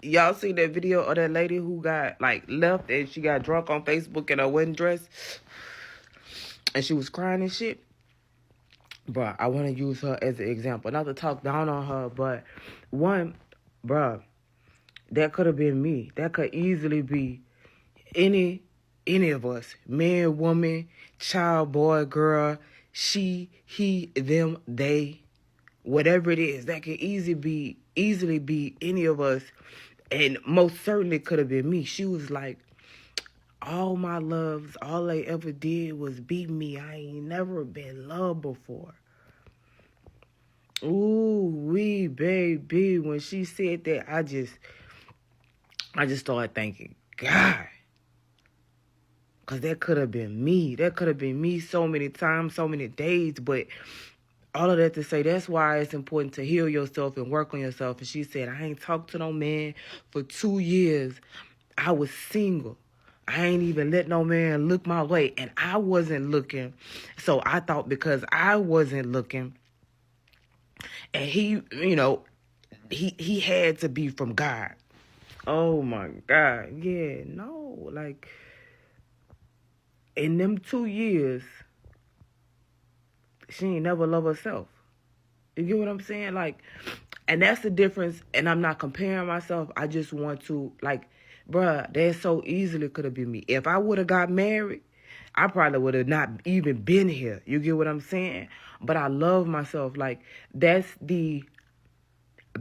Y'all seen that video of that lady who got like left and she got drunk on Facebook in her wedding dress and she was crying and shit? Bruh, I want to use her as an example. Not to talk down on her, but one, bruh, that could have been me. That could easily be any of us. Man, woman, child, boy, girl, she, he, them, they, whatever it is. That could easily be any of us. And most certainly could have been me. She was like, all my loves, all they ever did was be me. I ain't never been loved before. Ooh, wee, baby. When she said that, I just started thinking, God. Because that could have been me. That could have been me so many times, so many days. But all of that to say, that's why it's important to heal yourself and work on yourself. And she said, I ain't talked to no man for 2 years. I was single. I ain't even let no man look my way. And I wasn't looking. So I thought because I wasn't looking, and he, he had to be from God. Oh, my God. Yeah, no. Like, in them 2 years, she ain't never love herself. You get what I'm saying? Like, and that's the difference. And I'm not comparing myself. I just want to, like, bruh, that so easily could have been me. If I would have got married, I probably would have not even been here. You get what I'm saying? But I love myself. Like, that's the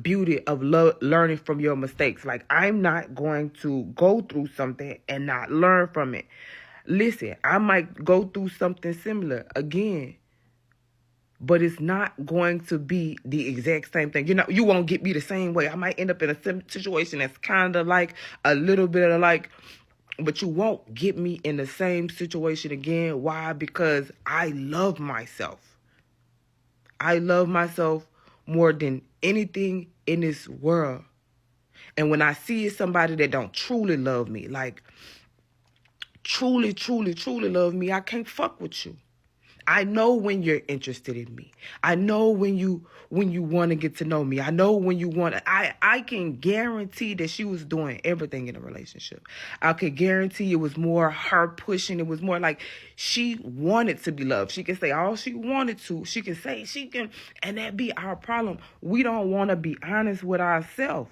beauty of learning from your mistakes. Like, I'm not going to go through something and not learn from it. Listen, I might go through something similar again, but it's not going to be the exact same thing. You won't get me the same way. I might end up in a situation that's kind of like a little bit of like, but you won't get me in the same situation again. Why? Because I love myself. I love myself more than anything in this world. And when I see somebody that don't truly love me, like truly, truly, truly love me, I can't fuck with you. I know when you're interested in me. I know when you want to get to know me. I know when you want to, I can guarantee that she was doing everything in a relationship. I could guarantee it was more her pushing. It was more like she wanted to be loved. She can say all she wanted to. She can say and that be our problem. We don't want to be honest with ourselves.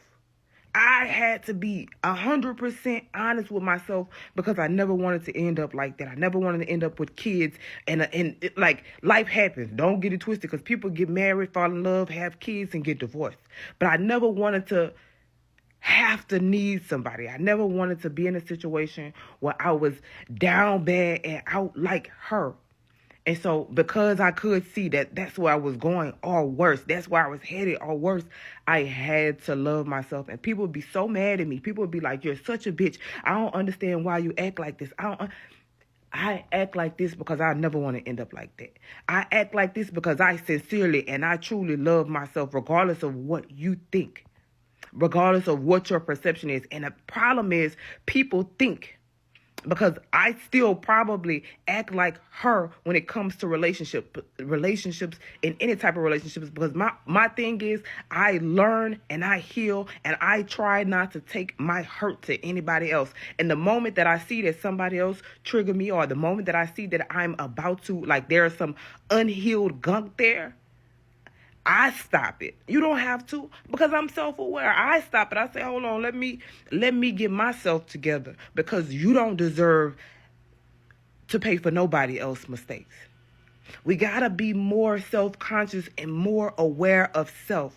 I had to be 100% honest with myself because I never wanted to end up like that. I never wanted to end up with kids. And like, life happens. Don't get it twisted, because people get married, fall in love, have kids, and get divorced. But I never wanted to have to need somebody. I never wanted to be in a situation where I was down bad and out like her. And so because I could see that that's where I was going, or worse, that's where I was headed, or worse, I had to love myself. And people would be so mad at me. People would be like, you're such a bitch. I don't understand why you act like this. I act like this because I never want to end up like that. I act like this because I sincerely and I truly love myself, regardless of what you think, regardless of what your perception is. And the problem is people think, because I still probably act like her when it comes to relationships in any type of relationships, because my thing is I learn and I heal and I try not to take my hurt to anybody else. And the moment that I see that somebody else trigger me, or the moment that I see that I'm about to, like, there's some unhealed gunk there, I stop it. You don't have to, because I'm self-aware. I stop it. I say, hold on, let me get myself together, because you don't deserve to pay for nobody else's mistakes. We got to be more self-conscious and more aware of self.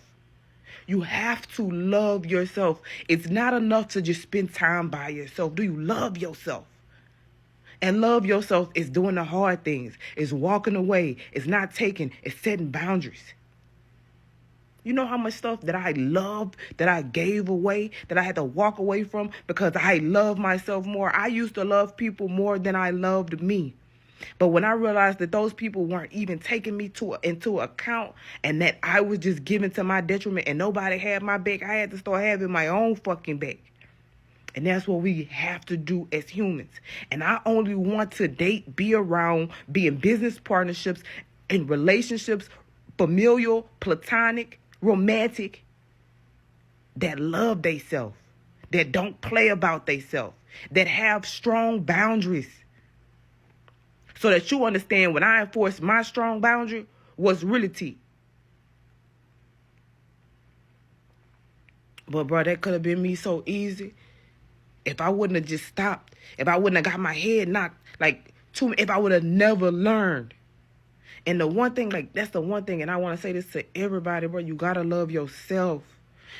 You have to love yourself. It's not enough to just spend time by yourself. Do you love yourself? And love yourself is doing the hard things. It's walking away. It's not taking. It's setting boundaries. You know how much stuff that I loved, that I gave away, that I had to walk away from because I love myself more. I used to love people more than I loved me. But when I realized that those people weren't even taking me into account, and that I was just giving to my detriment and nobody had my back, I had to start having my own fucking back. And that's what we have to do as humans. And I only want to date, be around, be in business partnerships, in relationships, familial, platonic, romantic, that love theyself. that don't play about themselves, that have strong boundaries. So that you understand when I enforce my strong boundary, what's really tea. But, bro, that could have been me so easy if I wouldn't have just stopped. If I wouldn't have got my head knocked, if I would have never learned. And the one thing, that's the one thing, and I want to say this to everybody, bro, you got to love yourself.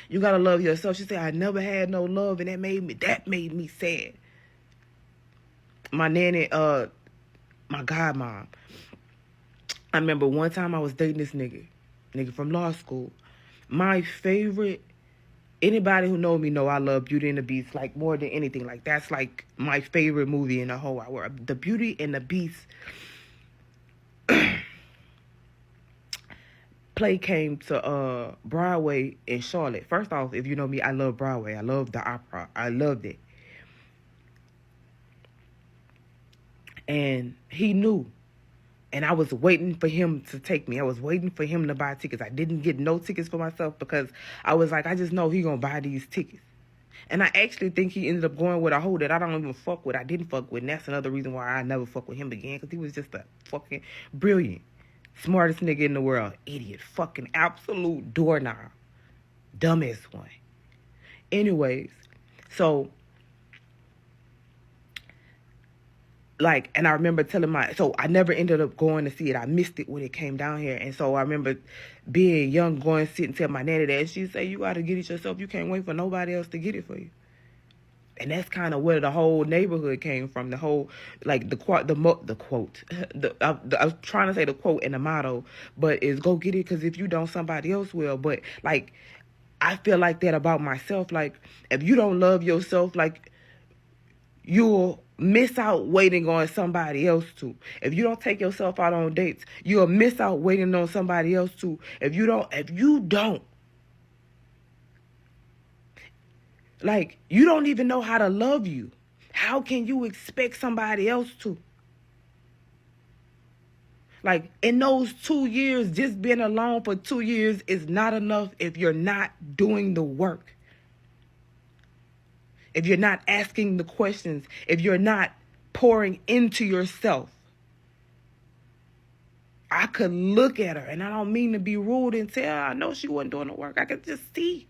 You got to love yourself. She said, I never had no love, and that made me sad. My nanny, my godmom, I remember one time I was dating this nigga from law school. My favorite, anybody who know me know I love Beauty and the Beast, like, more than anything. Like, that's, like, my favorite movie in the whole wide world. The Beauty and the Beast play came to Broadway in Charlotte. First off, if you know me, I love Broadway. I love the opera. I loved it. And he knew. And I was waiting for him to take me. I was waiting for him to buy tickets. I didn't get no tickets for myself because I was like, I just know he gonna buy these tickets. And I actually think he ended up going with a hoe that I don't even fuck with. I didn't fuck with. And that's another reason why I never fuck with him again. Because he was just a fucking brilliant, smartest nigga in the world. Idiot. Fucking absolute doorknob. Dumbest one. Anyways, so, and I remember telling so I never ended up going to see it. I missed it when it came down here. And so I remember being young, going to sit and tell my nanny that. She'd say, you got to get it yourself. You can't wait for nobody else to get it for you. And that's kind of where the whole neighborhood came from. The whole, the quote. I was trying to say the quote and the motto, but is go get it because if you don't, somebody else will. But, I feel like that about myself. If you don't love yourself, you'll miss out waiting on somebody else to. If you don't take yourself out on dates, you'll miss out waiting on somebody else to. If you don't, you don't even know how to love you. How can you expect somebody else to? In those 2 years, just being alone for 2 years is not enough if you're not doing the work. If you're not asking the questions, if you're not pouring into yourself. I could look at her, and I don't mean to be rude and tell her I know she wasn't doing the work. I could just see.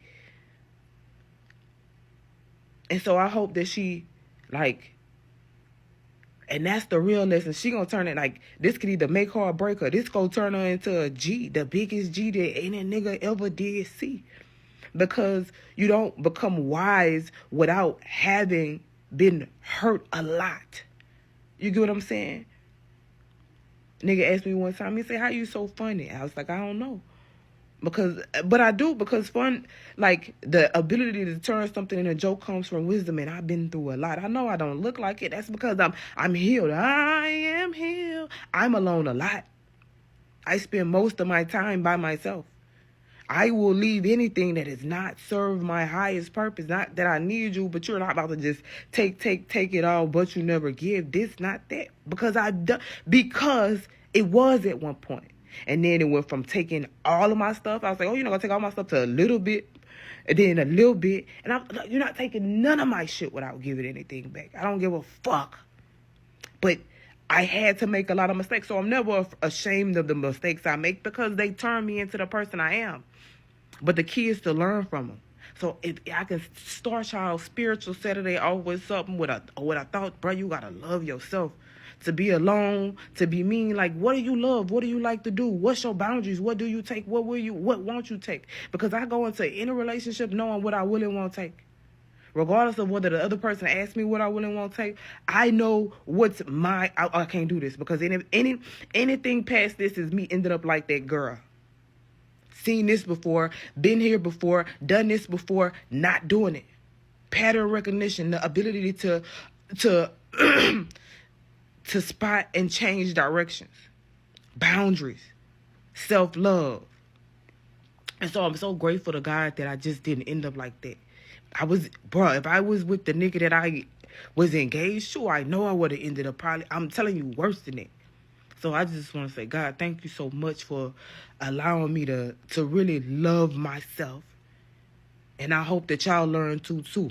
And so I hope that she, and that's the real lesson. She gonna turn it, this could either make her or break her. This gonna turn her into a G, the biggest G that any nigga ever did see. Because you don't become wise without having been hurt a lot. You get what I'm saying? Nigga asked me one time, he said, how you so funny? I was like, I don't know. But I do, because fun, the ability to turn something into a joke comes from wisdom, and I've been through a lot. I know I don't look like it. That's because I'm healed. I am healed. I'm alone a lot. I spend most of my time by myself. I will leave anything that does not serve my highest purpose. Not that I need you, but you're not about to just take it all, but you never give. This, not that. Because it was at one point. And then it went from taking all of my stuff. I was like, oh, you're not going to take all my stuff, to a little bit. And then a little bit. And you're not taking none of my shit without giving anything back. I don't give a fuck. But I had to make a lot of mistakes. So I'm never ashamed of the mistakes I make, because they turn me into the person I am. But the key is to learn from them. So if I can start y'all spiritual Saturday off with something with a thought, bro, you got to love yourself. To be alone, to be mean. What do you love? What do you like to do? What's your boundaries? What do you take? What won't you take? Because I go into any relationship knowing what I will and won't take. Regardless of whether the other person asks me what I will and won't take, I know what's I can't do this. Because anything past this is me ended up like that girl. Seen this before, been here before, done this before, not doing it. Pattern recognition, the ability to to spot and change directions. Boundaries. Self-love. And so I'm so grateful to God that I just didn't end up like that. If I was with the nigga that I was engaged to, I know I would have ended up probably, I'm telling you, worse than it. So I just want to say, God, thank you so much for allowing me to really love myself. And I hope that y'all learn to too.